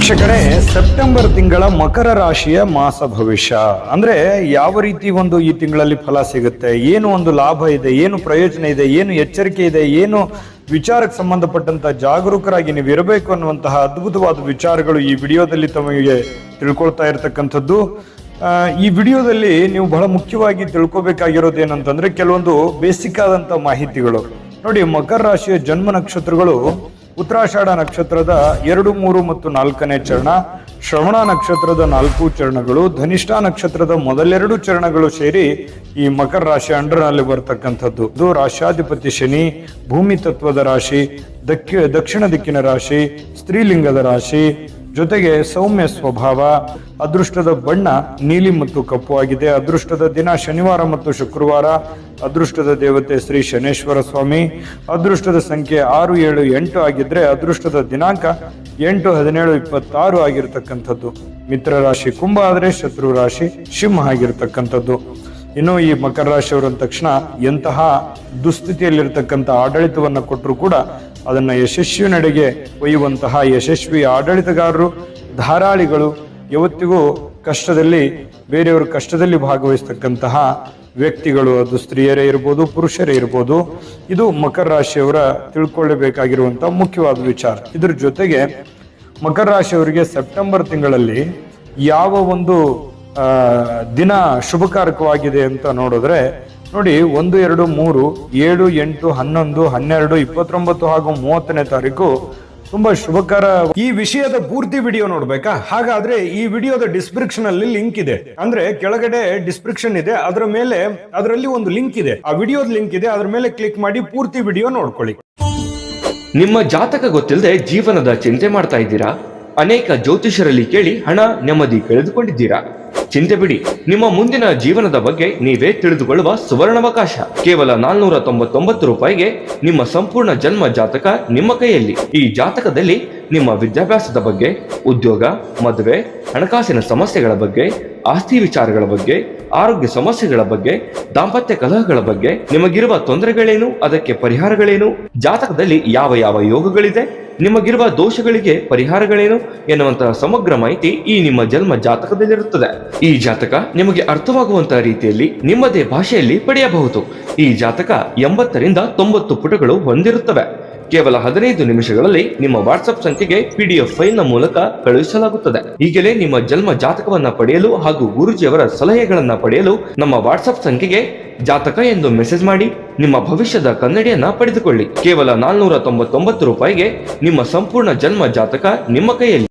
ವೀಕ್ಷಕರೇ, ಸೆಪ್ಟೆಂಬರ್ ತಿಂಗಳ ಮಕರ ರಾಶಿಯ ಮಾಸ ಭವಿಷ್ಯ ಅಂದ್ರೆ ಯಾವ ರೀತಿ ಒಂದು ಈ ತಿಂಗಳಲ್ಲಿ ಫಲ ಸಿಗುತ್ತೆ, ಏನು ಒಂದು ಲಾಭ ಇದೆ, ಏನು ಪ್ರಯೋಜನ ಇದೆ, ಏನು ಎಚ್ಚರಿಕೆ ಇದೆ, ಏನು ವಿಚಾರಕ್ಕೆ ಸಂಬಂಧಪಟ್ಟಂತ ಜಾಗರೂಕರಾಗಿ ನೀವು ಇರಬೇಕು ಅನ್ನುವಂತಹ ಅದ್ಭುತವಾದ ವಿಚಾರಗಳು ಈ ವಿಡಿಯೋದಲ್ಲಿ ತಮಗೆ ತಿಳ್ಕೊಳ್ತಾ ಇರತಕ್ಕಂಥದ್ದು. ಈ ವಿಡಿಯೋದಲ್ಲಿ ನೀವು ಬಹಳ ಮುಖ್ಯವಾಗಿ ತಿಳ್ಕೊಬೇಕಾಗಿರೋದು ಏನಂತಂದ್ರೆ ಕೆಲವೊಂದು ಬೇಸಿಕ್ ಆದಂತ ಮಾಹಿತಿಗಳು. ನೋಡಿ, ಮಕರ ರಾಶಿಯ ಜನ್ಮ ನಕ್ಷತ್ರಗಳು ಉತ್ತರಾಷಾಢ ನಕ್ಷತ್ರದ 2, 3 ಮತ್ತು 4ನೇ ಚರಣ, ಶ್ರವಣ ನಕ್ಷತ್ರದ 4 ಚರಣಗಳು, ಧನಿಷ್ಠ ನಕ್ಷತ್ರದ ಮೊದಲೆರಡು ಚರಣಗಳು ಸೇರಿ ಈ ಮಕರ ರಾಶಿ ಅಂಡರ್ನಲ್ಲಿ ಬರ್ತಕ್ಕಂಥದ್ದು. ಇದು ರಾಶ್ಯಾಧಿಪತಿ ಶನಿ, ಭೂಮಿ ತತ್ವದ ರಾಶಿ, ದಕ್ಷಿಣ ದಿಕ್ಕಿನ ರಾಶಿ, ಸ್ತ್ರೀಲಿಂಗದ ರಾಶಿ, ಜೊತೆಗೆ ಸೌಮ್ಯ ಸ್ವಭಾವ. ಅದೃಷ್ಟದ ಬಣ್ಣ ನೀಲಿ ಮತ್ತು ಕಪ್ಪು ಆಗಿದೆ. ಅದೃಷ್ಟದ ದಿನ ಶನಿವಾರ ಮತ್ತು ಶುಕ್ರವಾರ. ಅದೃಷ್ಟದ ದೇವತೆ ಶ್ರೀ ಶನೇಶ್ವರ ಸ್ವಾಮಿ. ಅದೃಷ್ಟದ ಸಂಖ್ಯೆ 6, 7, 8 ಆಗಿದ್ರೆ ಅದೃಷ್ಟದ ದಿನಾಂಕ 8, 17, 26 ಆಗಿರ್ತಕ್ಕಂಥದ್ದು. ಮಿತ್ರ ರಾಶಿ ಕುಂಭ ಆದ್ರೆ ಶತ್ರು ರಾಶಿ ಸಿಂಹ ಆಗಿರ್ತಕ್ಕಂಥದ್ದು. ಇನ್ನು ಈ ಮಕರ ರಾಶಿಯವರ ತಕ್ಷಣ ಎಂತಹ ದುಸ್ಥಿತಿಯಲ್ಲಿರ್ತಕ್ಕಂಥ ಆಡಳಿತವನ್ನ ಕೊಟ್ಟರು ಕೂಡ ಅದನ್ನ ಯಶಸ್ವಿ ನಡೆಗೆ ಒಯ್ಯುವಂತಹ ಯಶಸ್ವಿ ಆಡಳಿತಗಾರರು, ಧಾರಾಳಿಗಳು, ಯಾವತ್ತಿಗೂ ಕಷ್ಟದಲ್ಲಿ ಬೇರೆಯವರ ಕಷ್ಟದಲ್ಲಿ ಭಾಗವಹಿಸ್ತಕ್ಕಂತಹ ವ್ಯಕ್ತಿಗಳು. ಅದು ಸ್ತ್ರೀಯರೇ ಇರ್ಬೋದು, ಪುರುಷರೇ ಇರ್ಬೋದು. ಇದು ಮಕರ ರಾಶಿಯವರ ತಿಳ್ಕೊಳ್ಳಬೇಕಾಗಿರುವಂತಹ ಮುಖ್ಯವಾದ ವಿಚಾರ. ಇದ್ರ ಜೊತೆಗೆ ಮಕರ ರಾಶಿಯವರಿಗೆ ಸೆಪ್ಟೆಂಬರ್ ತಿಂಗಳಲ್ಲಿ ಯಾವ ಒಂದು ದಿನ ಶುಭಕಾರಕವಾಗಿದೆ ಅಂತ ನೋಡಿದ್ರೆ, ನೋಡಿ, 1, 2, 3, 7, 8, 11, 12, 29 ಹಾಗೂ 30ನೇ ತಾರೀಕು ತುಂಬಾ ಶುಭಕರ. ಈ ವಿಷಯದ ಪೂರ್ತಿ ವಿಡಿಯೋ ನೋಡ್ಬೇಕಾ? ಹಾಗಾದ್ರೆ ಈ ವಿಡಿಯೋದ ಡಿಸ್ಕ್ರಿಪ್ಷನ್ ಅಲ್ಲಿ ಲಿಂಕ್ ಇದೆ, ಅಂದ್ರೆ ಕೆಳಗಡೆ ಡಿಸ್ಕ್ರಿಪ್ಷನ್ ಇದೆ, ಅದರಲ್ಲಿ ಒಂದು ಲಿಂಕ್ ಇದೆ, ಆ ವಿಡಿಯೋದ ಲಿಂಕ್ ಇದೆ, ಅದ್ರ ಮೇಲೆ ಕ್ಲಿಕ್ ಮಾಡಿ ಪೂರ್ತಿ ವಿಡಿಯೋ ನೋಡ್ಕೊಳ್ಳಿ. ನಿಮ್ಮ ಜಾತಕ ಗೊತ್ತಿಲ್ಲದೆ ಜೀವನದ ಚಿಂತೆ ಮಾಡ್ತಾ ಇದ್ದೀರಾ? ಅನೇಕ ಜ್ಯೋತಿಷರಲ್ಲಿ ಕೇಳಿ ಹಣ ನೆಮ್ಮದಿ ಕಳೆದುಕೊಂಡಿದ್ದೀರಾ? ಚಿಂತೆ ಬಿಡಿ, ನಿಮ್ಮ ಮುಂದಿನ ಜೀವನದ ಬಗ್ಗೆ ನೀವೇ ತಿಳಿದುಕೊಳ್ಳುವ ಸುವರ್ಣಾವಕಾಶ. ಕೇವಲ 499 ರೂಪಾಯಿಗೆ ನಿಮ್ಮ ಸಂಪೂರ್ಣ ಜನ್ಮ ಜಾತಕ ನಿಮ್ಮ ಕೈಯಲ್ಲಿ. ಈ ಜಾತಕದಲ್ಲಿ ನಿಮ್ಮ ವಿದ್ಯಾಭ್ಯಾಸದ ಬಗ್ಗೆ, ಉದ್ಯೋಗ, ಮದುವೆ, ಹಣಕಾಸಿನ ಸಮಸ್ಯೆಗಳ ಬಗ್ಗೆ, ಆಸ್ತಿ ವಿಚಾರಗಳ ಬಗ್ಗೆ, ಆರೋಗ್ಯ ಸಮಸ್ಯೆಗಳ ಬಗ್ಗೆ, ದಾಂಪತ್ಯ ಕಲಹಗಳ ಬಗ್ಗೆ, ನಿಮಗಿರುವ ತೊಂದರೆಗಳೇನು, ಅದಕ್ಕೆ ಪರಿಹಾರಗಳೇನು, ಜಾತಕದಲ್ಲಿ ಯಾವ ಯಾವ ಯೋಗಗಳಿದೆ, ನಿಮಗಿರುವ ದೋಷಗಳಿಗೆ ಪರಿಹಾರಗಳೇನು ಎನ್ನುವಂತಹ ಸಮಗ್ರ ಮಾಹಿತಿ ಈ ನಿಮ್ಮ ಜನ್ಮ ಜಾತಕದಲ್ಲಿರುತ್ತದೆ. ಈ ಜಾತಕ ನಿಮಗೆ ಅರ್ಥವಾಗುವಂತಹ ರೀತಿಯಲ್ಲಿ ನಿಮ್ಮದೇ ಭಾಷೆಯಲ್ಲಿ ಪಡೆಯಬಹುದು. ಈ ಜಾತಕ 80ರಿಂದ 90 ಪುಟಗಳು ಹೊಂದಿರುತ್ತವೆ. ಕೇವಲ 15 ನಿಮಿಷಗಳಲ್ಲಿ ನಿಮ್ಮ ವಾಟ್ಸ್ಆಪ್ ಸಂಖ್ಯೆಗೆ PDF ಫೈಲ್ ನ ಮೂಲಕ ಕಳುಹಿಸಲಾಗುತ್ತದೆ. ಈಗಲೇ ನಿಮ್ಮ ಜನ್ಮ ಜಾತಕವನ್ನ ಪಡೆಯಲು ಹಾಗೂ ಗುರುಜಿಯವರ ಸಲಹೆಗಳನ್ನ ಪಡೆಯಲು ನಮ್ಮ ವಾಟ್ಸ್ಆಪ್ ಸಂಖ್ಯೆಗೆ ಜಾತಕ ಎಂದು ಮೆಸೇಜ್ ಮಾಡಿ ನಿಮ್ಮ ಭವಿಷ್ಯದ ಕನ್ನಡಿಯನ್ನ ಪಡೆದುಕೊಳ್ಳಿ. ಕೇವಲ 499 ರೂಪಾಯಿಗೆ ನಿಮ್ಮ ಸಂಪೂರ್ಣ ಜನ್ಮ ಜಾತಕ ನಿಮ್ಮ ಕೈಯಲ್ಲಿ.